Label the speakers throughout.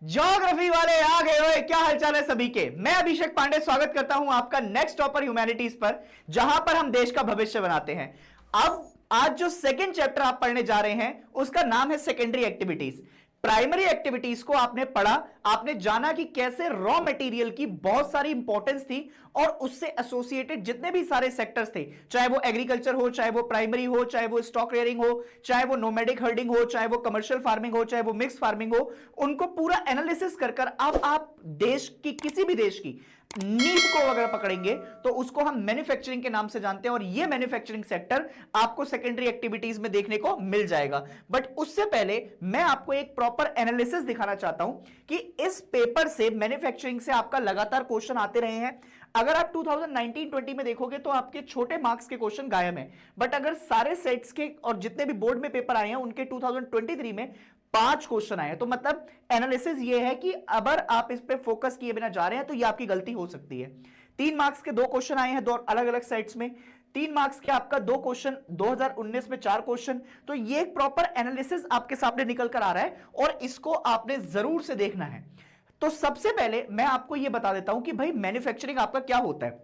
Speaker 1: Geography वाले आ गए हो, क्या हालचाल है सभी के। मैं अभिषेक पांडे स्वागत करता हूं आपका नेक्स्ट टॉपर ह्यूमैनिटीज पर, जहां पर हम देश का भविष्य बनाते हैं। अब आज जो सेकंड चैप्टर आप पढ़ने जा रहे हैं उसका नाम है सेकेंडरी एक्टिविटीज। प्राइमरी एक्टिविटीज को आपने पढ़ा, आपने जाना कि कैसे रॉ मटेरियल की बहुत सारी इंपॉर्टेंस थी और उससे एसोसिएटेड जितने भी सारे सेक्टर्स थे, चाहे वो एग्रीकल्चर हो, चाहे वो प्राइमरी हो, चाहे वो स्टॉक रेयरिंग हो, चाहे वो नोमैडिक हर्डिंग हो, चाहे वो कमर्शियल फार्मिंग हो, चाहे वो मिक्स फार्मिंग हो, उनको पूरा एनालिसिस कर कर अब आप देश की, किसी भी देश की नींव को अगर पकड़ेंगे तो उसको हम मैन्युफैक्चरिंग के नाम से जानते हैं और ये मैन्युफैक्चरिंग सेक्टर आपको सेकेंडरी एक्टिविटीज में देखने को मिल जाएगा। बट उससे पहले मैं आपको एक प्रॉपर एनालिसिस दिखाना चाहता हूं कि इस पेपर से मैन्युफैक्चरिंग से आपका लगातार क्वेश्चन आते रहे हैं। अगर आप 2019-20 में देखोगे तो आपके छोटे मार्क्स के क्वेश्चन गायब हैं, बट अगर सारे सेट्स के और जितने भी बोर्ड में पेपर आए हैं उनके 2023 में 5 क्वेश्चन आए हैं। तो मतलब एनालिसिस ये है कि अगर आप इस पे फोकस किए बिना जा रहे हैं तो ये आपकी गलती हो सकती है। 3 मार्क्स के 2 क्वेश्चन आए हैं, 2 अलग अलग सेट्स में। 3 मार्क्स के आपका 2 क्वेश्चन, 2019 में 4 क्वेश्चन। तो ये एक प्रॉपर एनालिसिस आपके सामने निकल कर आ रहा है और इसको आपने जरूर से देखना है। तो सबसे पहले मैं आपको यह बता देता हूं कि भाई मैन्युफैक्चरिंग आपका क्या होता है।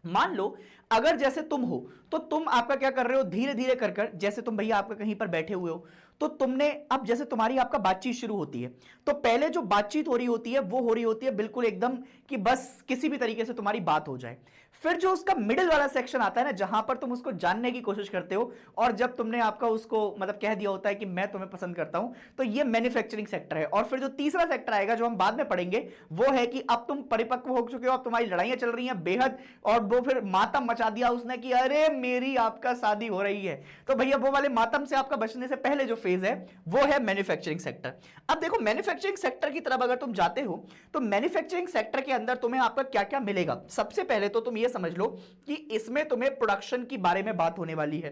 Speaker 1: मान लो अगर जैसे तुम हो तो तुम आपका क्या कर रहे हो, धीरे धीरे कर कर, जैसे तुम भैया आपका कहीं पर बैठे हुए हो तो तुमने अब जैसे तुम्हारी आपका बातचीत शुरू होती है तो पहले जो बातचीत हो रही होती है वो हो रही होती है बिल्कुल एकदम कि बस किसी भी तरीके से तुम्हारी बात हो जाए। फिर जो उसका मिडिल वाला सेक्शन आता है ना, जहां पर तुम उसको जानने की कोशिश करते हो और जब तुमने आपका उसको मतलब कह दिया होता है कि मैं तुम्हें पसंद करता हूं, तो ये मैन्युफैक्चरिंग सेक्टर है। और फिर जो तीसरा सेक्टर आएगा जो हम बाद में पढ़ेंगे वो है कि अब तुम परिपक्व हो चुके हो, अब तुम्हारी लड़ाइयां चल रही हैं बेहद, और वो फिर मातम मचा दिया उसने कि अरे मेरी आपका शादी हो रही है। तो भैया वो वाले मातम से आपका बचने से पहले जो फेज है वो है मैन्युफैक्चरिंग सेक्टर। अब देखो मैन्युफैक्चरिंग सेक्टर की तरफ अगर तुम जाते हो तो मैन्युफैक्चरिंग सेक्टर के अंदर तुम्हें आपका क्या क्या मिलेगा। सबसे पहले तो तुम ये समझ लो कि इसमें तुम्हें प्रोडक्शन की बारे में बात होने वाली है।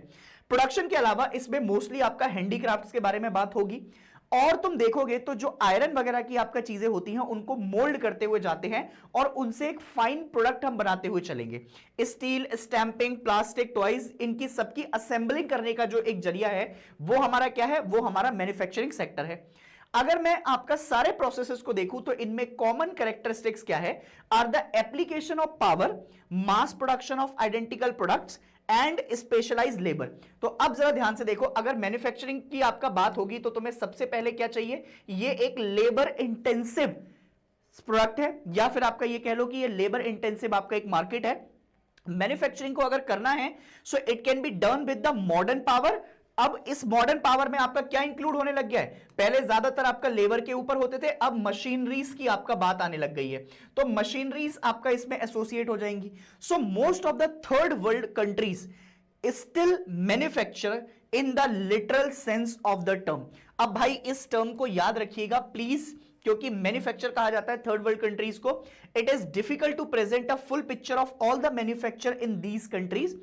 Speaker 1: प्रोडक्शन के अलावा इसमें मोस्टली आपका हैंडीक्राफ्ट्स के बारे में बात होगी। और तुम देखोगे तो जो आयरन वगैरह की आपका चीजें होती हैं उनको मोल्ड करते हुए जाते हैं और उनसे एक फाइन प्रोडक्ट हम बनाते हुए चलेंगे। स्टील, स्टैंपिंग, प्लास्टिक, टॉयज, इनकी सबकी असेंबलिंग करने का जो एक जरिया है वो हमारा क्या है, वो हमारा मैन्युफैक्चरिंग सेक्टर है। अगर मैं आपका सारे प्रोसेसेस को देखूं तो इनमें कॉमन कैरेक्टरिस्टिक्स क्या है, are the application of power, mass production of identical products and specialise labour. तो अब जरा ध्यान से देखो, अगर मैन्युफैक्चरिंग की आपका बात होगी तो तुम्हें सबसे पहले क्या चाहिए, ये एक लेबर इंटेंसिव प्रोडक्ट है या फिर आपका ये कह लो कि ये लेबर इंटेंसिव आपका एक मार्केट है। मैन्युफैक्चरिंग को अगर करना है so it can be done with the modern power. अब इस मॉडर्न पावर में आपका क्या इंक्लूड होने लग गया है, पहले ज्यादातर आपका लेबर के ऊपर होते थे, अब मशीनरीज की आपका बात आने लग गई है, तो मशीनरीज आपका इसमें एसोसिएट हो जाएंगी। So most of the third world countries still manufacture in the literal sense of the term. अब भाई इस टर्म को याद रखिएगा प्लीज, क्योंकि मैन्युफैक्चर कहा जाता है थर्ड वर्ल्ड कंट्रीज को। It is difficult to present a full picture of all the manufacture in these countries.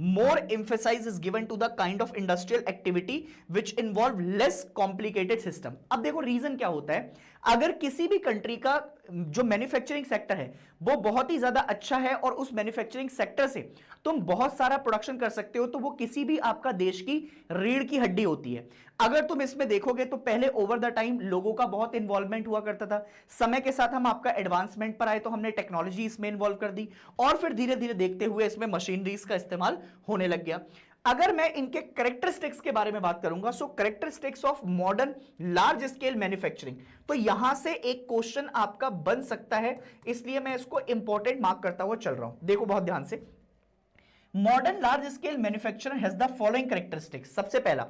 Speaker 1: More emphasis is given to the kind of industrial activity which involve less complicated system. अब देखो reason क्या होता है, अगर किसी भी country का जो मैन्युफैक्चरिंग सेक्टर है वो बहुत ही ज्यादा अच्छा है और उस मैन्युफैक्चरिंग सेक्टर से तुम बहुत सारा प्रोडक्शन कर सकते हो, तो वो किसी भी आपका देश की रीढ़ की हड्डी होती है। अगर तुम इसमें देखोगे तो पहले ओवर द टाइम लोगों का बहुत इन्वॉल्वमेंट हुआ करता था, समय के साथ हम आपका एडवांसमेंट पर आए तो हमने टेक्नोलॉजी इसमें इन्वॉल्व कर दी और फिर धीरे धीरे देखते हुए इसमें मशीनरीज का इस्तेमाल होने लग गया। अगर मैं इनके कैरेक्टरिस्टिक्स के बारे में बात करूंगा, so characteristics of modern large scale manufacturing, तो यहां से एक क्वेश्चन आपका बन सकता है, इसलिए मैं इसको इंपॉर्टेंट मार्क करता हुआ चल रहा हूं। देखो बहुत ध्यान से, modern large scale manufacturing has the following characteristics. सबसे पहला,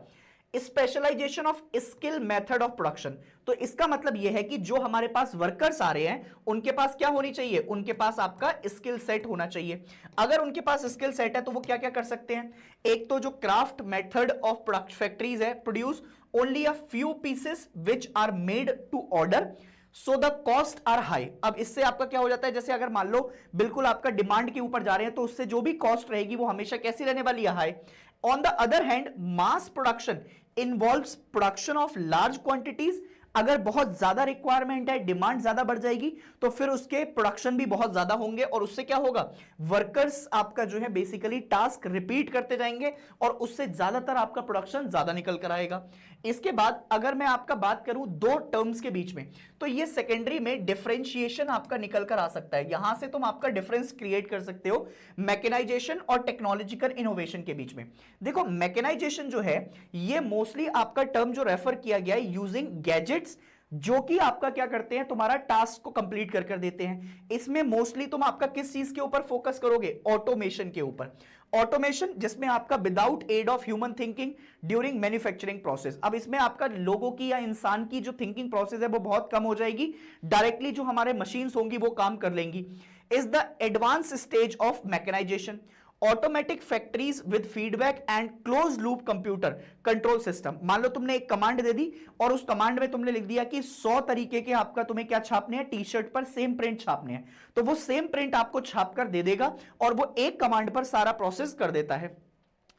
Speaker 1: specialisation of skill method of production. तो इसका मतलब यह है कि जो हमारे पास वर्कर्स आ रहे हैं उनके पास क्या होनी चाहिए, उनके पास आपका स्किल सेट होना चाहिए। अगर उनके पास स्किल सेट है तो वो क्या क्या कर सकते हैं, एक तो जो craft method of product factories है, produce only a few pieces which are made to order, so the cost are high. अब इससे आपका क्या हो जाता है, जैसे अगर मान लो बिल्कुल आपका डिमांड के ऊपर जा रहे हैं तो उससे जो भी कॉस्ट रहेगी वो हमेशा कैसी रहने वाली है, high. On the other hand mass production involves production of large quantities अगर बहुत ज्यादा रिक्वायरमेंट है, डिमांड ज्यादा बढ़ जाएगी, तो फिर उसके प्रोडक्शन भी बहुत ज्यादा होंगे और उससे क्या होगा, वर्कर्स आपका जो है बेसिकली टास्क रिपीट करते जाएंगे और उससे ज्यादातर आपका प्रोडक्शन ज्यादा निकल कर आएगा। इसके बाद अगर मैं आपका बात करूं दो टर्म्स के बीच में, तो ये सेकेंडरी में डिफरेंशिएशन आपका निकल कर आ सकता है। यहां से तुम आपका डिफरेंस क्रिएट कर सकते हो मैकेनाइजेशन और टेक्नोलॉजिकल इनोवेशन के बीच में। देखो मैकेनाइजेशन जो है ये मोस्टली आपका टर्म जो रेफर किया गया है यूजिंग गैजेट्स, जो कि आपका क्या करते हैं, तुम्हारा टास्क को कंप्लीट कर देते हैं। इसमें मोस्टली तुम आपका किस चीज के ऊपर फोकस करोगे, ऑटोमेशन के ऊपर। ऑटोमेशन जिसमें आपका without aid of human thinking during manufacturing process. अब इसमें आपका लोगों की या इंसान की जो थिंकिंग प्रोसेस है वो बहुत कम हो जाएगी, डायरेक्टली जो हमारे मशीन्स होंगी वो काम कर लेंगी। Is the advance stage of mechanisation. Automatic factories with feedback and close loop computer control system. मान लो तुमने एक कमांड दे दी और उस कमांड में तुमने लिख दिया कि 100 तरीके के आपका तुम्हें क्या छापने हैं, टी शर्ट पर सेम प्रिंट छापने हैं, तो वो सेम प्रिंट आपको छाप कर दे देगा और वो एक कमांड पर सारा प्रोसेस कर देता है।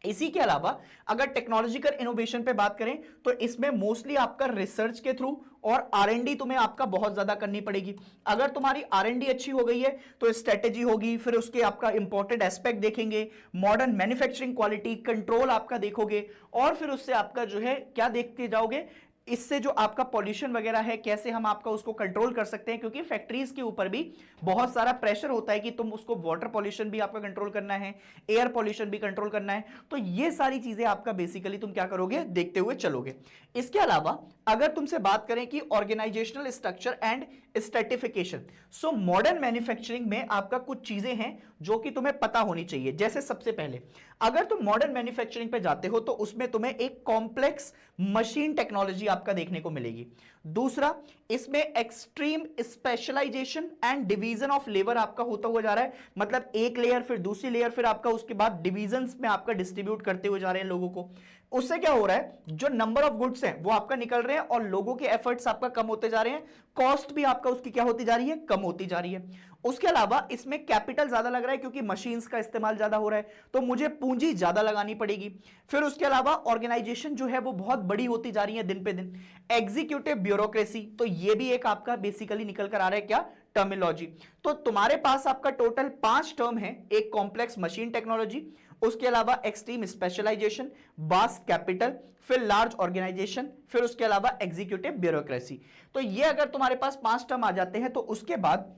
Speaker 1: इसी के अलावा अगर टेक्नोलॉजिकल इनोवेशन पे बात करें तो इसमें मोस्टली आपका रिसर्च के थ्रू और आरएनडी तुम्हें आपका बहुत ज्यादा करनी पड़ेगी। अगर तुम्हारी आरएनडी अच्छी हो गई है तो स्ट्रेटेजी होगी, फिर उसके आपका इंपॉर्टेंट एस्पेक्ट देखेंगे, मॉडर्न मैन्युफैक्चरिंग क्वालिटी कंट्रोल आपका देखोगे और फिर उससे आपका जो है क्या देखते जाओगे, इससे जो आपका पॉल्यूशन वगैरह है कैसे हम आपका उसको कंट्रोल कर सकते हैं, क्योंकि फैक्ट्रीज के ऊपर भी बहुत सारा प्रेशर होता है कि तुम उसको वाटर पॉल्यूशन भी आपका कंट्रोल करना है, एयर पॉल्यूशन भी कंट्रोल करना है। तो ये सारी चीजें आपका बेसिकली तुम क्या करोगे, देखते हुए चलोगे। इसके अलावा अगर तुमसे बात करें कि organisational structure and stratification, so modern manufacturing में आपका कुछ चीजें हैं जो कि तुम्हें पता होनी चाहिए। जैसे सबसे पहले अगर तुम मॉडर्न मैन्युफैक्चरिंग पे जाते हो तो उसमें तुम्हें एक कॉम्प्लेक्स मशीन टेक्नोलॉजी आपका देखने को मिलेगी। दूसरा, इसमें extreme specialisation and division of labour आपका होता हुआ जा रहा है, मतलब एक लेयर फिर दूसरी लेयर फिर आपका उसके बाद डिवीजन्स में आपका डिस्ट्रीब्यूट करते हुए जा रहे हैं लोगों को। उससे क्या हो रहा है, जो नंबर ऑफ गुड्स हैं वो आपका निकल रहे हैं और लोगों के एफर्ट्स आपका कम होते जा रहे हैं, कॉस्ट भी आपका उसकी क्या होती जा रही है, कम होती जा रही है। उसके अलावा इसमें कैपिटल ज्यादा लग रहा है क्योंकि मशीन्स का इस्तेमाल ज्यादा हो रहा है, तो मुझे पूंजी ज्यादा लगानी पड़ेगी। फिर उसके अलावा ऑर्गेनाइजेशन जो है वो बहुत बड़ी होती जा रही है दिन पे दिन। एग्जीक्यूटिव ब्यूरोक्रेसी, तो ये भी एक आपका बेसिकली निकल कर आ रहा है क्या, टर्मिनोलॉजी। तो तुम्हारे पास आपका टोटल 5 टर्म है, एक कॉम्प्लेक्स मशीन टेक्नोलॉजी, उसके अलावा एक्सट्रीम स्पेशलाइजेशन, वास्ट कैपिटल, फिर लार्ज ऑर्गेनाइजेशन, फिर उसके अलावा एग्जीक्यूटिव ब्यूरोक्रेसी। तो ये अगर तुम्हारे पास 5 टर्म आ जाते हैं तो उसके बाद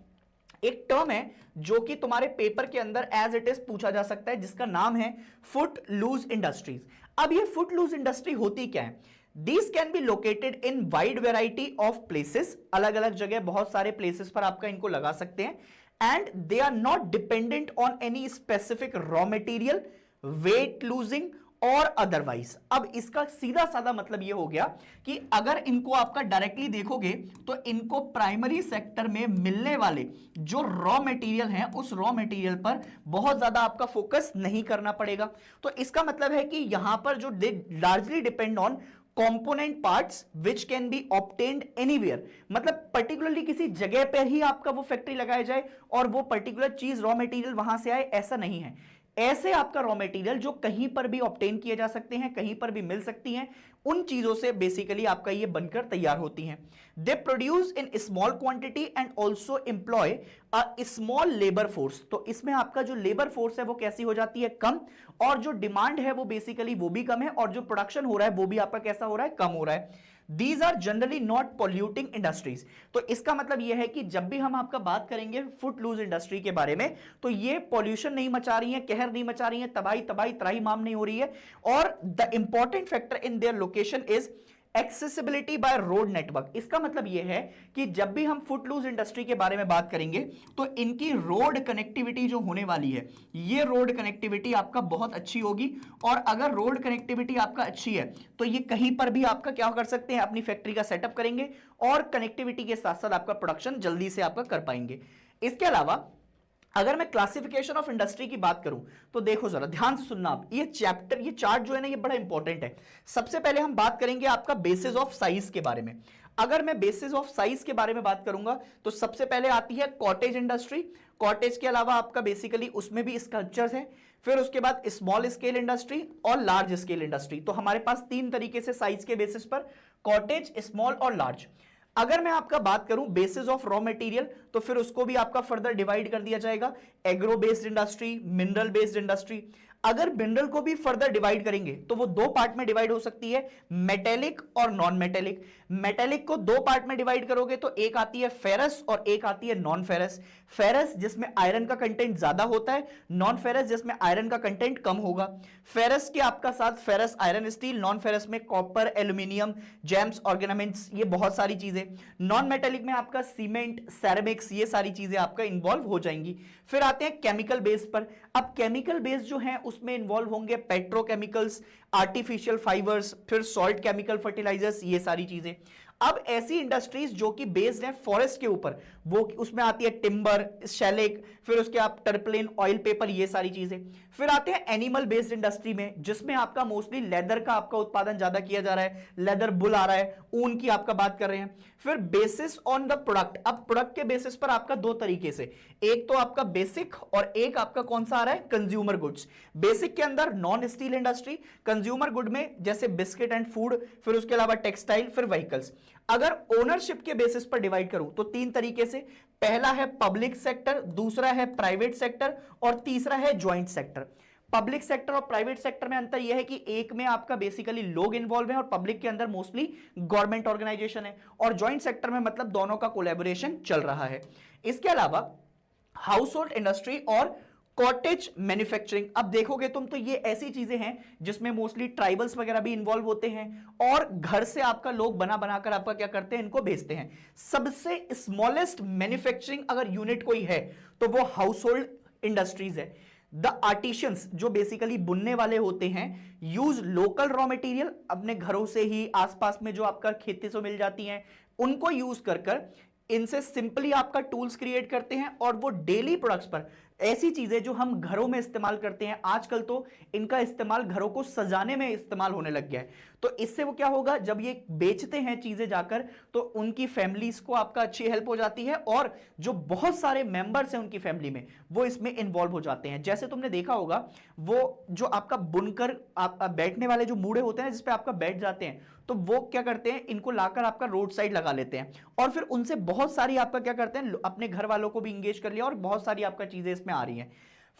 Speaker 1: एक टर्म है जो कि तुम्हारे पेपर के अंदर एज इट इज पूछा जा सकता है, जिसका नाम है फुट लूज इंडस्ट्रीज। अब ये फुट लूज इंडस्ट्री होती क्या है, These can be located in wide variety of places, अलग अलग जगह बहुत सारे प्लेसेस पर आपका इनको लगा सकते हैं, and they are not dependent on any specific raw material, weight losing और अदरवाइज। अब इसका सीधा साधा मतलब यह हो गया कि अगर इनको आपका डायरेक्टली देखोगे तो इनको प्राइमरी सेक्टर में मिलने वाले जो रॉ मटेरियल हैं उस रॉ मटेरियल पर बहुत ज्यादा आपका फोकस नहीं करना पड़ेगा। तो इसका मतलब है कि यहां पर जो largely depend on component parts which can be obtained anywhere, मतलब पर्टिकुलरली किसी जगह पर ही आपका वो फैक्ट्री लगाया जाए और वो पर्टिकुलर चीज रॉ मटेरियल वहां से आए, ऐसा नहीं है। ऐसे आपका रॉ मटेरियल जो कहीं पर भी ऑब्टेन किए जा सकते हैं, कहीं पर भी मिल सकती हैं, उन चीजों से बेसिकली आपका ये बनकर तैयार होती हैं। They produce in small quantity and also employ a small labour force. तो इसमें आपका जो लेबर फोर्स है वो कैसी हो जाती है, कम, और जो डिमांड है वो बेसिकली वो भी कम है, और जो प्रोडक्शन हो रहा है वो भी आपका कैसा हो रहा है, कम हो रहा है। These are generally not polluting industries। तो इसका मतलब यह है कि जब भी हम आपका बात करेंगे फुट लूज इंडस्ट्री के बारे में तो ये पॉल्यूशन नहीं मचा रही है, कहर नहीं मचा रही है, तबाही तबाही त्राही माम नहीं हो रही है। और the important factor in their location is accessibility by road network. इसका मतलब यह है कि जब भी हम फुट लूज इंडस्ट्री के बारे में बात करेंगे तो इनकी रोड कनेक्टिविटी जो होने वाली है, ये रोड कनेक्टिविटी आपका बहुत अच्छी होगी। और अगर रोड कनेक्टिविटी आपका अच्छी है तो ये कहीं पर भी आपका क्या कर सकते हैं, अपनी फैक्ट्री का सेटअप करेंगे और कनेक्टिविटी के साथ साथ आपका प्रोडक्शन जल्दी से आपका कर पाएंगे। इसके अलावा अगर मैं क्लासिफिकेशन ऑफ इंडस्ट्री की बात करूं तो देखो जरा ध्यान से सुनना आप, ये चैप्टर, ये चार्ट जो है ना ये बड़ा इंपॉर्टेंट है। सबसे पहले हम बात करेंगे आपका बेसिस ऑफ साइज के बारे में। अगर मैं बेसिस ऑफ साइज के बारे में बात करूंगा तो सबसे पहले आती है कॉटेज इंडस्ट्री। कॉटेज के अलावा आपका बेसिकली उसमें भी स्कल्पचर्स है, फिर उसके बाद स्मॉल स्केल इंडस्ट्री और लार्ज स्केल इंडस्ट्री। तो हमारे पास 3 तरीके से साइज के बेसिस पर कॉटेज, स्मॉल और लार्ज। अगर मैं आपका बात करूं बेसिस ऑफ रॉ मटेरियल, तो फिर उसको भी आपका फर्दर डिवाइड कर दिया जाएगा, agro based industry, mineral based industry. अगर मिनरल को भी फर्दर डिवाइड करेंगे तो वो दो पार्ट में डिवाइड हो सकती है, मेटेलिक और नॉन मेटेलिक। मेटेलिक को दो पार्ट में डिवाइड करोगे तो एक आती है फेरस और एक आती है नॉन फेरस। फेरस जिसमें आयरन का कंटेंट ज्यादा होता है, नॉन फेरस जिसमें आयरन का कंटेंट कम होगा। फेरस के आपका साथ ferrous iron steel, non ferrous में कॉपर, एल्यूमिनियम, जेम्स, ऑर्गेनामेंट्स, ये बहुत सारी चीजें। नॉन मेटेलिक में आपका सीमेंट, सेरेमिक्स, ये सारी चीजें आपका इन्वॉल्व हो जाएंगी। फिर आते हैं केमिकल बेस पर। अब केमिकल बेस जो है उसमें इन्वॉल्व होंगे पेट्रोकेमिकल्स, आर्टिफिशियल फाइबर्स, फिर सॉल्ट केमिकल फर्टिलाइजर्स, ये सारी चीजें। अब ऐसी इंडस्ट्रीज जो कि बेस्ड है फॉरेस्ट के ऊपर, वो उसमें आती है टिम्बर, शैलेक, फिर उसके आप टर्पलिन, ऑयल पेपर, ये सारी चीजें। फिर आते हैं एनिमल बेस्ड इंडस्ट्री में, जिसमें आपका मोस्टली लेदर का आपका उत्पादन ज्यादा किया जा रहा है, लेदर बुल आ रहा है, ऊन की आपका बात कर रहे हैं। फिर बेसिस ऑन द प्रोडक्ट, अब प्रोडक्ट के बेसिस पर आपका दो तरीके से, एक तो आपका बेसिक और एक आपका कौन सा आ रहा है, कंज्यूमर गुड्स। बेसिक के अंदर non steel industry, consumer good में जैसे बिस्किट एंड फूड, फिर उसके अलावा टेक्सटाइल, फिर व्हीकल्स। अगर ओनरशिप के बेसिस पर डिवाइड करूं तो तीन तरीके से, पहला है पब्लिक सेक्टर, दूसरा है प्राइवेट सेक्टर और तीसरा है ज्वाइंट सेक्टर। पब्लिक सेक्टर और प्राइवेट सेक्टर में अंतर यह है कि एक में आपका बेसिकली लोग इन्वॉल्व हैं और पब्लिक के अंदर मोस्टली गवर्नमेंट ऑर्गेनाइजेशन है, और ज्वाइंट सेक्टर में मतलब दोनों का कोलैबोरेशन चल रहा है। इसके अलावा हाउस होल्ड इंडस्ट्री और कॉटेज मैन्युफैक्चरिंग, अब देखोगे तुम तो ये ऐसी चीजें हैं जिसमें मोस्टली ट्राइबल्स वगैरह भी इन्वॉल्व होते हैं, और घर से आपका लोग बना बनाकर आपका क्या करते हैं, इनको भेजते हैं। सबसे स्मॉलेस्ट मैन्युफैक्चरिंग अगर यूनिट कोई है तो वो हाउस होल्ड इंडस्ट्रीज है। द आर्टिशियंस जो बेसिकली बुनने वाले होते हैं, यूज लोकल रॉ मटेरियल, अपने घरों से ही आसपास में जो आपका खेती से मिल जाती हैं उनको यूज कर इनसे सिंपली आपका टूल्स क्रिएट करते हैं, और वो डेली प्रोडक्ट्स पर ऐसी चीजें जो हम घरों में इस्तेमाल करते हैं, आजकल तो इनका इस्तेमाल घरों को सजाने में इस्तेमाल होने लग गया है। तो इससे वो क्या होगा, जब ये बेचते हैं चीजें जाकर तो उनकी फैमिलीज को आपका अच्छी हेल्प हो जाती है, और जो बहुत सारे मेंबर्स हैं उनकी फैमिली में वो इसमें इन्वॉल्व हो जाते हैं। जैसे तुमने देखा होगा वो जो आपका बुनकर आप बैठने वाले जो मूड़े होते हैं जिसपे आपका बैठ जाते हैं, तो वो क्या करते हैं, इनको लाकर आपका रोड साइड लगा लेते हैं, और फिर उनसे बहुत सारी आपका क्या करते हैं, अपने घर वालों को भी इंगेज कर लिया, और बहुत सारी आपका चीजें इसमें आ रही हैं।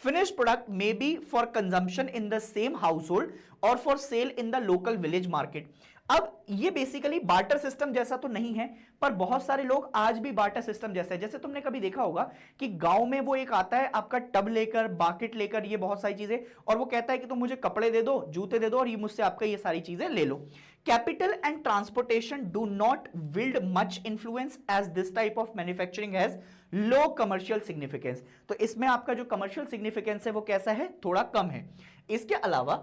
Speaker 1: Finished product may be for consumption in the same household or for sale in the local village market. अब ये बेसिकली बार्टर सिस्टम जैसा तो नहीं है, पर बहुत सारे लोग आज भी बार्टर सिस्टम जैसा है। जैसे तुमने कभी देखा होगा कि गांव में वो एक आता है आपका टब लेकर, बाकेट लेकर, ये बहुत सारी चीजें, और वो कहता है कि तुम मुझे कपड़े दे दो, जूते दे दो, और ये मुझसे आपका ये सारी चीजें ले लो। Capital and transportation do not wield much influence as this type of manufacturing has low commercial significance. तो इसमें आपका जो कमर्शियल सिग्निफिकेंस है वो कैसा है, थोड़ा कम है। इसके अलावा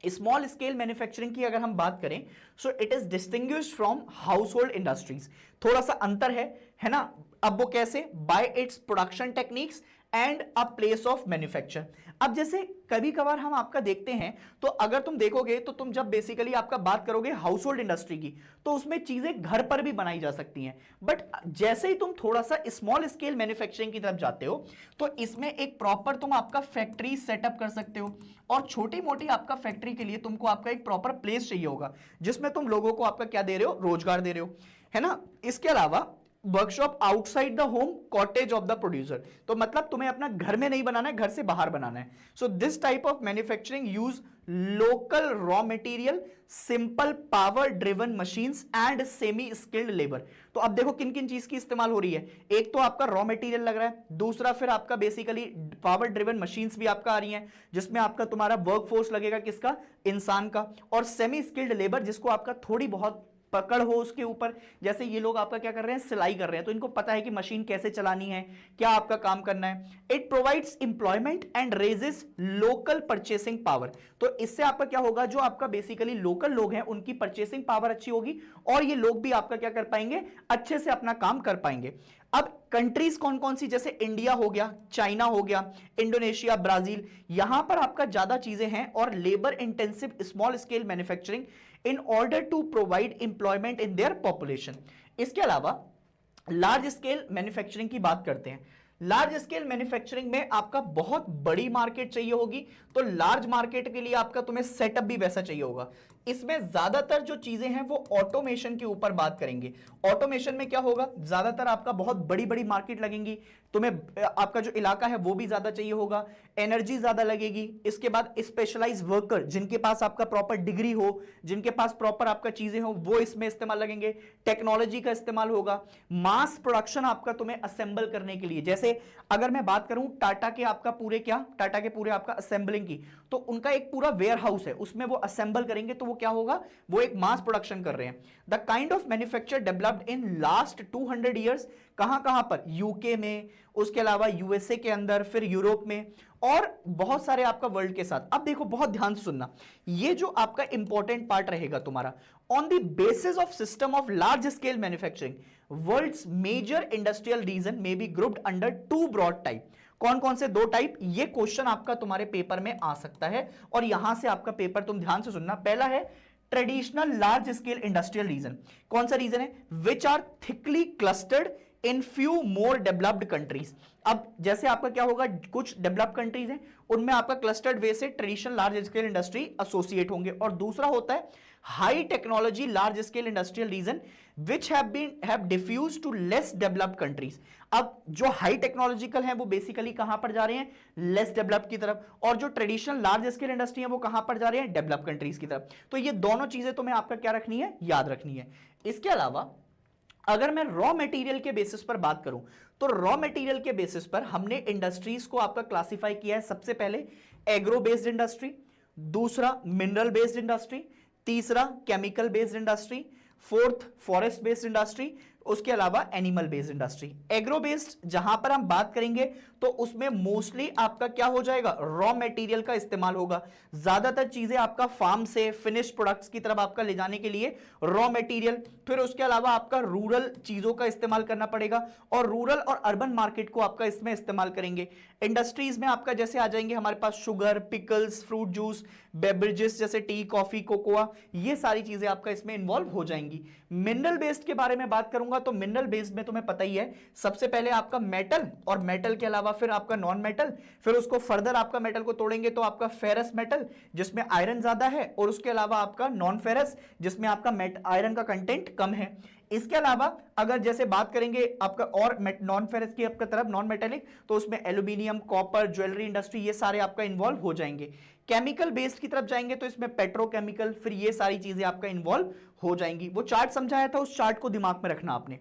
Speaker 1: स्मॉल स्केल मैन्युफैक्चरिंग की अगर हम बात करें, so it is distinguished from house hold industries. थोड़ा सा अंतर है ना। अब वो कैसे, bye its production techniques and a place of manufacture. अब जैसे कभी कभार हम आपका देखते हैं, तो अगर तुम देखोगे तो तुम जब बेसिकली आपका बात करोगे हाउस होल्ड इंडस्ट्री की, तो उसमें चीजें घर पर भी बनाई जा सकती हैं। बट जैसे ही तुम थोड़ा सा स्मॉल स्केल मैन्युफैक्चरिंग की तरफ जाते हो, तो इसमें एक प्रॉपर तुम आपका फैक्ट्री सेटअप कर सकते हो, और छोटी मोटी आपका फैक्ट्री के लिए तुमको आपका एक प्रॉपर प्लेस चाहिए होगा, जिसमें तुम लोगों को आपका क्या दे रहे हो, रोजगार दे रहे हो, है ना। इसके अलावा workshop outside the home, cottage of the producer, तो मतलब तुम्हें अपना घर में नहीं बनाना है, घर से बाहर बनाना है। So this type of manufacturing use local raw material, simple power driven machines and semi skilled labour. तो अब देखो किन किन चीज की इस्तेमाल हो रही है, एक तो आपका रॉ मटेरियल लग रहा है, दूसरा फिर आपका बेसिकली पावर ड्रिवन मशीन्स भी आपका आ रही हैं, जिसमें आपका तुम्हारा वर्कफोर्स लगेगा किसका, इंसान का, और सेमी स्किल्ड लेबर जिसको आपका थोड़ी बहुत पकड़ हो उसके ऊपर। जैसे ये लोग आपका क्या कर रहे हैं, सिलाई कर रहे हैं, तो इनको पता है कि मशीन कैसे चलानी है, क्या आपका काम करना है। It provides employment and raises local purchasing power. तो इससे आपका क्या होगा, जो आपका बेसिकली लोकल लोग हैं उनकी परचेसिंग पावर अच्छी होगी, और ये लोग भी आपका क्या कर पाएंगे, अच्छे से अपना काम कर पाएंगे। अब कंट्रीज कौन कौन सी, जैसे इंडिया हो गया, चाइना हो गया, इंडोनेशिया, ब्राजील, यहां पर आपका ज्यादा चीजें हैं, और labour intensive small scale manufacturing in order to provide employment in their population। इसके अलावा लार्ज स्केल मैन्युफैक्चरिंग की बात करते हैं। लार्ज स्केल मैन्युफैक्चरिंग में आपका बहुत बड़ी मार्केट चाहिए होगी, तो लार्ज मार्केट के लिए आपका तुम्हें सेटअप भी वैसा चाहिए होगा। इसमें ज्यादातर जो चीजें हैं वो ऑटोमेशन के ऊपर बात करेंगे। ऑटोमेशन में क्या होगा, ज्यादातर आपका बहुत बड़ी बड़ी मार्केट लगेंगी, तुम्हें आपका जो इलाका है वो भी ज्यादा चाहिए होगा, एनर्जी ज्यादा लगेगी। इसके बाद स्पेशलाइज वर्कर जिनके पास आपका प्रॉपर डिग्री हो, जिनके पास प्रॉपर आपका चीजें हो, वो इसमें इस्तेमाल लगेंगे। टेक्नोलॉजी का इस्तेमाल होगा। मास प्रोडक्शन आपका तुम्हें असेंबल करने के लिए, जैसे अगर मैं बात करूं टाटा के आपका पूरे क्या, टाटा के पूरे आपका असेंबलिंग की, तो उनका एक पूरा वेयर हाउस है, उसमें वो असेंबल करेंगे, तो वो क्या होगा, वो एक मास प्रोडक्शन कर रहे हैं। The kind of manufacture developed in last 200 years, कहां कहां पर, यूके में, उसके अलावा यूएसए के अंदर, फिर यूरोप में, और बहुत सारे आपका वर्ल्ड के साथ। अब देखो बहुत ध्यान से सुनना, ये जो आपका इंपॉर्टेंट पार्ट रहेगा तुम्हारा, on the basis of system of large scale manufacturing world's major industrial region may be grouped under two broad type. कौन कौन से दो टाइप, ये क्वेश्चन आपका तुम्हारे पेपर में आ सकता है, और यहां से आपका पेपर तुम ध्यान से सुनना। पहला है traditional large scale industrial region. कौन सा रीजन है, which are thickly clustered in few more developed countries. अब जैसे आपका क्या होगा, कुछ डेवलप्ड कंट्रीज हैं उनमें आपका क्लस्टर्ड वे से traditional large scale industry associate होंगे, और दूसरा होता है high technology large scale industrial region which have diffuse to less developed countries. अब जो हाई टेक्नोलॉजिकल हैं वो बेसिकली कहां पर जा रहे हैं, लेस डेवलप्ड की तरफ, और जो ट्रेडिशनल लार्ज स्केल इंडस्ट्री है वो कहां पर जा रहे हैं, डेवलप्ड कंट्रीज की तरफ। तो ये दोनों चीजें तुम्हें आपका क्या रखनी है, याद रखनी है। इसके अलावा अगर मैं रॉ मटेरियल के बेसिस पर बात करूं, तो रॉ मटेरियल के बेसिस पर हमने इंडस्ट्रीज को आपका क्लासिफाई किया है। सबसे पहले एग्रो बेस्ड इंडस्ट्री, दूसरा मिनरल बेस्ड इंडस्ट्री, तीसरा chemical based industry, fourth forest based industry, उसके अलावा animal based industry. Agro based जहां पर हम बात करेंगे तो उसमें मोस्टली आपका क्या हो जाएगा, रॉ मटेरियल का इस्तेमाल होगा। ज्यादातर चीजें आपका फार्म से फिनिश प्रोडक्ट्स की तरफ आपका ले जाने के लिए रॉ मटेरियल, फिर उसके अलावा आपका रूरल चीजों का इस्तेमाल करना पड़ेगा, और रूरल और अर्बन मार्केट को आपका इसमें इस्तेमाल करेंगे। इंडस्ट्रीज में आपका जैसे आ जाएंगे हमारे पास sugar, pickles, fruit juice, beverages जैसे टी, कॉफी, कोकोआ, ये सारी चीजें आपका इसमें इन्वॉल्व हो जाएंगी। मिनरल बेस्ड के बारे में बात करूंगा तो मिनरल बेस्ड में तुम्हें पता ही है, सबसे पहले आपका मेटल, और मेटल के अलावा फिर आपका नॉन मेटल, फिर उसको फर्दर आपका मेटल को तोड़ेंगे तो आपका फेरस मेटल जिसमें आयरन ज्यादा है, और उसके अलावा आपका नॉन फेरस जिसमें आपका आयरन का कंटेंट कम है। इसके अलावा अगर जैसे बात करेंगे आपका और नॉन फेरस की आपका तरफ, नॉन मेटेलिक, तो उसमें एल्यूमिनियम, कॉपर, ज्वेलरी इंडस्ट्री, ये सारे आपका इन्वॉल्व हो जाएंगे। केमिकल बेस्ड की तरफ जाएंगे तो इसमें पेट्रोकेमिकल, फिर ये सारी चीजें आपका इन्वॉल्व हो जाएंगी। वो चार्ट समझाया था, उस चार्ट को दिमाग में रखना आपने।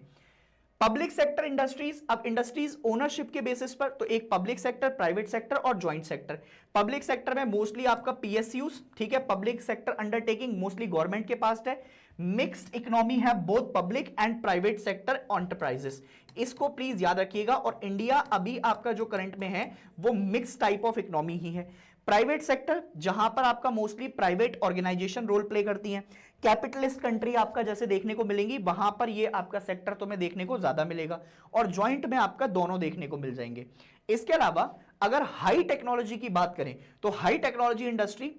Speaker 1: पब्लिक सेक्टर इंडस्ट्रीज, अब इंडस्ट्रीज ओनरशिप के बेसिस पर, तो एक पब्लिक सेक्टर, प्राइवेट सेक्टर और ज्वाइंट सेक्टर। पब्लिक सेक्टर में मोस्टली आपका पीएसयूज, ठीक है, public sector undertaking mostly government के पास है। मिक्स्ड इकोनॉमी है, both public and private sector enterprises, इसको प्लीज याद रखिएगा। और इंडिया अभी आपका जो करंट में है वो मिक्स टाइप ऑफ इकोनॉमी ही है। प्राइवेट सेक्टर जहां पर आपका mostly private organisation role play करती हैं। कैपिटलिस्ट कंट्री आपका जैसे देखने को मिलेंगी, वहां पर ये आपका सेक्टर तुम्हें देखने को ज्यादा मिलेगा, और ज्वाइंट में आपका दोनों देखने को मिल जाएंगे। इसके अलावा अगर हाई टेक्नोलॉजी की बात करें तो high technology industry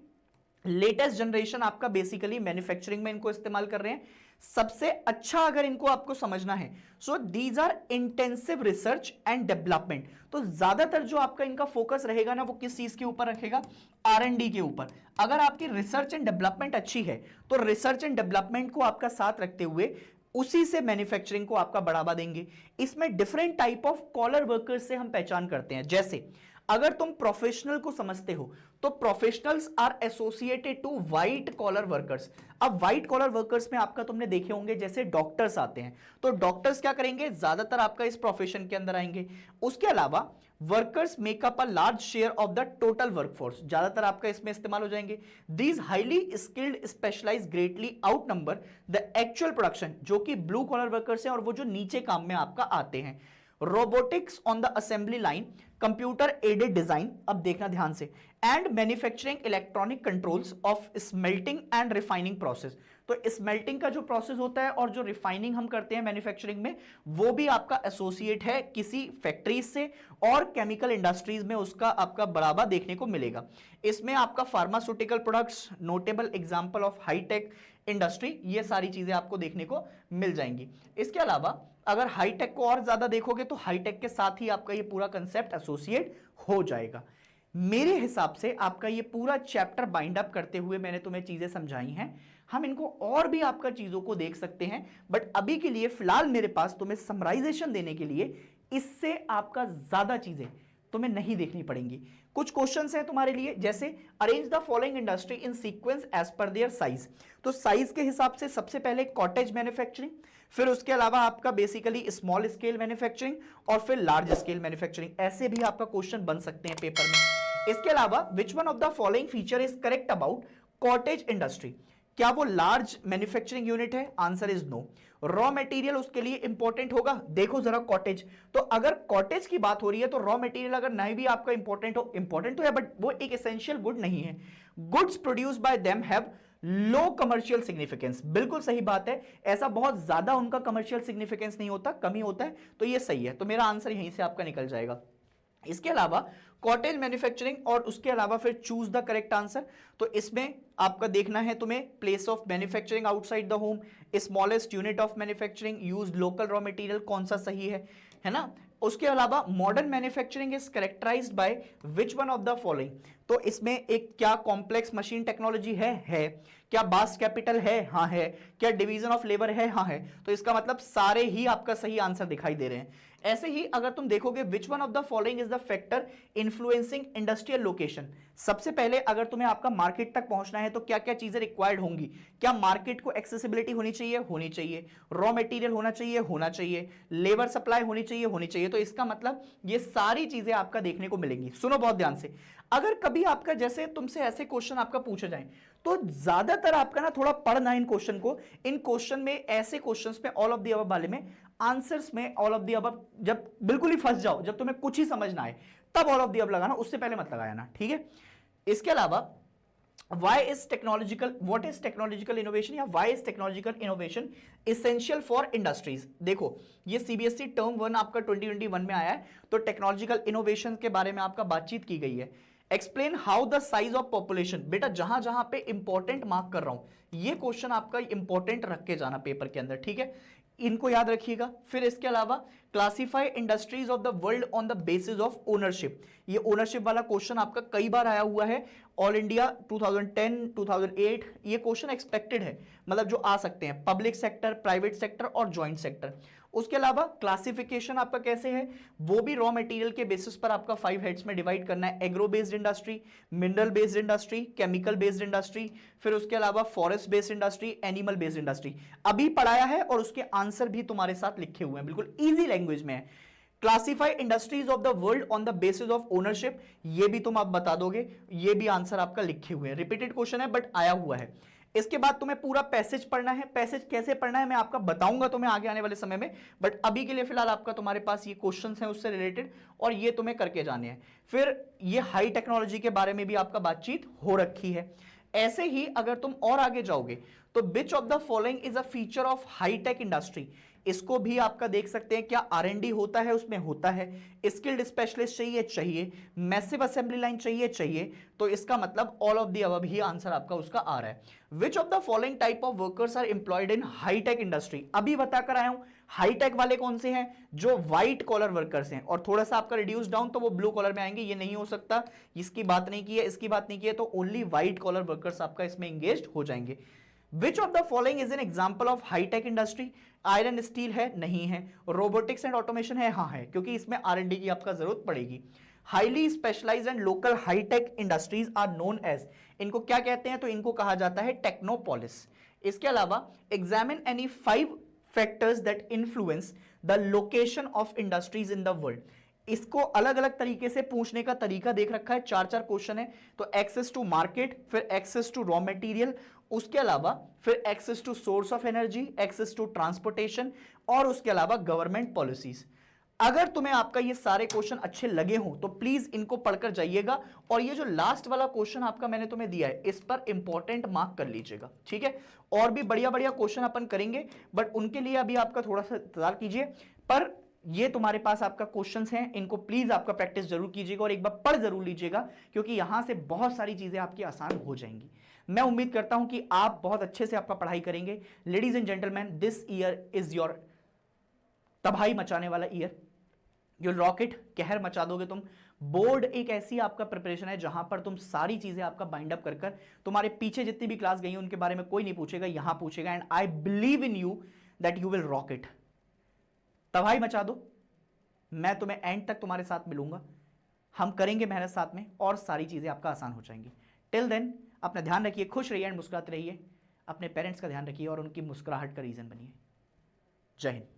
Speaker 1: latest generation आपका बेसिकली मैन्युफैक्चरिंग में इनको इस्तेमाल कर रहे हैं। सबसे अच्छा अगर इनको आपको समझना है, so these are intensive research and development. तो ज्यादातर जो आपका इनका फोकस रहेगा ना वो किस चीज के ऊपर रखेगा, R&D के ऊपर। अगर आपकी रिसर्च एंड डेवलपमेंट अच्छी है तो रिसर्च एंड डेवलपमेंट को आपका साथ रखते हुए उसी से मैन्युफैक्चरिंग को आपका बढ़ावा देंगे। इसमें different type of collar workers से हम पहचान करते हैं। जैसे अगर तुम प्रोफेशनल को समझते हो तो professionals are associated to white collar workers. अब व्हाइट कॉलर वर्कर्स में आपका तुमने देखे होंगे जैसे डॉक्टर्स आते हैं, तो डॉक्टर्स क्या करेंगे, ज्यादातर आपका इस प्रोफेशन के अंदर आएंगे। उसके अलावा workers make up a large share of the total workforce, ज्यादातर आपका इसमें इस्तेमाल हो जाएंगे। These highly skilled specialise greatly outnumber the actual production, जो कि ब्लू कॉलर वर्कर्स हैं और वो जो नीचे काम में आपका आते हैं। Robotics on the assembly line, computer aided design, अब देखना ध्यान से, and manufacturing electronic controls of smelting and refining process. तो स्मेल्टिंग का जो प्रोसेस होता है और जो रिफाइनिंग हम करते हैं मैन्युफैक्चरिंग में, वो भी आपका एसोसिएट है किसी फैक्ट्रीज से, और केमिकल इंडस्ट्रीज में उसका आपका बढ़ावा देखने को मिलेगा। इसमें आपका pharmaceutical products, notable example of high tech industry, ये सारी चीजें आपको देखने को मिल जाएंगी। इसके अलावा अगर हाईटेक को और ज्यादा देखोगे तो हाईटेक के साथ ही आपका ये पूरा कंसेप्ट एसोसिएट हो जाएगा। मेरे हिसाब से आपका ये पूरा चैप्टर बाइंड अप करते हुए मैंने तुम्हें चीजें समझाई हैं। हम इनको और भी आपका चीजों को देख सकते हैं, बट अभी के लिए फिलहाल मेरे पास तुम्हें समराइजेशन देने के लिए इससे आपका ज्यादा चीजें तुम्हें नहीं देखनी पड़ेंगी। कुछ क्वेश्चंस हैं तुम्हारे लिए, जैसे arrange the following industry in sequence as per their size. तो साइज के हिसाब से सबसे पहले कॉटेज मैन्युफैक्चरिंग, फिर उसके अलावा आपका बेसिकली स्मॉल स्केल मैन्युफैक्चरिंग, और फिर लार्ज स्केल मैन्युफैक्चरिंग। ऐसे भी आपका क्वेश्चन बन सकते हैं पेपर में। इसके अलावा which one of the following feature is correct about cottage industry. क्या वो लार्ज मैन्युफैक्चरिंग यूनिट है? Answer is no. Raw material उसके लिए इंपॉर्टेंट होगा। देखो जरा कॉटेज, तो अगर कॉटेज की बात हो रही है तो रॉ मटेरियल अगर नहीं भी आपका इंपॉर्टेंट हो, इंपॉर्टेंट तो है बट वो एक एसेंशियल गुड नहीं है। Goods produce by them have low commercial significance. बिल्कुल सही बात है, ऐसा बहुत ज्यादा उनका कमर्शियल सिग्निफिकेंस नहीं होता, कमी होता है, तो ये सही है। तो मेरा आंसर यहीं से आपका निकल जाएगा। इसके अलावा कॉटेज मैन्युफैक्चरिंग और उसके अलावा फिर चूज द करेक्ट आंसर। तो इसमें आपका देखना है तुम्हें place of manufacturing outside the home, smallest unit of manufacturing, use local raw material, कौन सा सही है ना। उसके अलावा modern manufacturing is characterised by which one of the following. तो इसमें एक क्या कॉम्प्लेक्स मशीन टेक्नोलॉजी है, क्या बास्ट कैपिटल है, हाँ है, क्या डिवीजन ऑफ लेबर है, हाँ है। तो इसका मतलब सारे ही आपका सही आंसर दिखाई दे रहे हैं। ऐसे ही अगर तुम देखोगे विच one of the following is the factor influencing industrial location. सबसे पहले अगर तुम्हें आपका मार्केट तक पहुंचना है तो क्या क्या चीजें रिक्वायर्ड होंगी? क्या मार्केट को एक्सेसिबिलिटी होनी चाहिए? होनी चाहिए। रॉ मटेरियल होना चाहिए? होना चाहिए। लेबर सप्लाई होनी चाहिए? होनी चाहिए। तो इसका मतलब ये सारी चीजें आपका देखने को मिलेंगी। सुनो बहुत ध्यान से, अगर कभी आपका जैसे तुमसे ऐसे क्वेश्चन आपका पूछे जाए तो ज्यादातर आपका ना थोड़ा पढ़ना इन क्वेश्चन को। इन क्वेश्चन में, ऐसे क्वेश्चंस में ऑल ऑफ द अबव वाले में, आंसर्स में ऑल ऑफ द अबव जब बिल्कुल ही फंस जाओ, जब तुम्हें कुछ ही समझ ना आए तब ऑल ऑफ द अबव लगाना, उससे पहले मत लगाना, ठीक है। इसके अलावा why is technological, what is technological innovation या why is technological innovation essential for industries। देखो ये सीबीएसई टर्म 1 आपका 2021 में आया है, तो टेक्नोलॉजिकल इनोवेशन के बारे में आपका बातचीत की गई है। Explain how the size of population. बेटा जहां जहां पे इंपॉर्टेंट मार्क कर रहा हूं, ये क्वेश्चन आपका इंपॉर्टेंट रख के जाना पेपर के अंदर, ठीक है, इनको याद रखिएगा। फिर इसके अलावा classify industries of the world on the basis of ownership. ये ओनरशिप वाला क्वेश्चन आपका कई बार आया हुआ है, ऑल इंडिया 2010 2008, ये क्वेश्चन एक्सपेक्टेड है, मतलब जो आ सकते हैं, पब्लिक सेक्टर, प्राइवेट सेक्टर और जॉइंट सेक्टर। उसके अलावा क्लासिफिकेशन आपका कैसे है, वो भी रॉ मटेरियल के बेसिस पर आपका 5 हेड्स में डिवाइड करना है। Agro based industry, mineral based industry, chemical based industry, फिर उसके अलावा forest based industry, animal based industry. अभी पढ़ाया है और उसके आंसर भी तुम्हारे साथ लिखे हुए हैं, बिल्कुल ईजी लैंग्वेज में है। Classify industries of the world on the basis of ownership, ये भी तुम आप बता दोगे, ये भी आंसर आपका लिखे हुए हैं। रिपीटेड क्वेश्चन है बट आया हुआ है। इसके बाद तुम्हें पूरा पैसेज पढ़ना है। पैसेज कैसे पढ़ना है मैं आपका बताऊंगा तुम्हें आगे आने वाले समय में, बट अभी के लिए फिलहाल आपका तुम्हारे पास ये क्वेश्चंस हैं उससे रिलेटेड, और ये तुम्हें करके जाने हैं। फिर ये हाई टेक्नोलॉजी के बारे में भी आपका बातचीत हो रखी है। ऐसे ही अगर तुम और आगे जाओगे तो which of the following is a feature of high tech industry, इसको भी आपका देख सकते हैं। क्या आर&डी होता है? उसमें होता है। स्किल्ड स्पेशलिस्ट चाहिए? चाहिए। मैसिव असेंबली लाइन चाहिए? चाहिए। तो इसका मतलब ऑल ऑफ द अबव ही आंसर आपका उसका आ रहा है। Which of the following type of workers are employed in high tech industry, अभी बताकर आया हूं। हाईटेक वाले कौन से हैं? जो व्हाइट कॉलर वर्कर्स हैं, और थोड़ा सा आपका रिड्यूस डाउन तो वो ब्लू कॉलर में आएंगे। ये नहीं हो सकता, इसकी बात नहीं की है, इसकी बात नहीं की है, तो ओनली व्हाइट कॉलर वर्कर्स आपका इसमें एंगेज हो जाएंगे। Which of the following is an example of high tech industry, iron steel है? नहीं है। रोबोटिक्स एंड ऑटोमेशन है? हाँ है, क्योंकि इसमें आर&डी की आपका जरूरत पड़ेगी। Highly specialised and local high tech industries are known as, इनको क्या कहते हैं? तो इनको कहा जाता है टेक्नोपोलिस। इसके अलावा examine any 5 factors that influence the location of industries in the world. इसको अलग अलग तरीके से पूछने का तरीका देख रखा है, 4 क्वेश्चन है। तो एक्सेस टू मार्केट, फिर एक्सेस टू रॉ मटेरियल, उसके अलावा फिर access to source of energy, access to transportation, और उसके अलावा गवर्नमेंट पॉलिसीज। अगर तुम्हें आपका ये सारे क्वेश्चन अच्छे लगे हो तो प्लीज इनको पढ़कर जाइएगा, और ये जो लास्ट वाला क्वेश्चन आपका मैंने तुम्हें दिया है इस पर इंपॉर्टेंट मार्क कर लीजिएगा, ठीक है। और भी बढ़िया बढ़िया क्वेश्चन अपन करेंगे, बट उनके लिए अभी आपका थोड़ा सा इंतजार कीजिए। पर ये तुम्हारे पास आपका क्वेश्चंस हैं, इनको प्लीज आपका प्रैक्टिस जरूर कीजिएगा और एक बार पढ़ जरूर लीजिएगा, क्योंकि यहां से बहुत सारी चीजें आपकी आसान हो जाएंगी। मैं उम्मीद करता हूं कि आप बहुत अच्छे से आपका पढ़ाई करेंगे। Ladies and gentleman, this year is your तबाही मचाने वाला ईयर, यू रॉकेट, कहर मचा दोगे तुम। बोर्ड एक ऐसी आपका प्रिपरेशन है जहां पर तुम सारी चीजें आपका बाइंड अप कर कर, तुम्हारे पीछे जितनी भी क्लास गई उनके बारे में कोई नहीं पूछेगा, यहां पूछेगा, and I believe in you that you will rocket. तबाही मचा दो, मैं तुम्हें एंड तक तुम्हारे साथ मिलूंगा, हम करेंगे मेहनत साथ में और सारी चीजें आपका आसान हो जाएंगी। टिल देन अपना ध्यान रखिए, खुश रहिए एंड मुस्कुराते रहिए, अपने पेरेंट्स का ध्यान रखिए और उनकी मुस्कुराहट का रीजन बनिए। जय हिंद।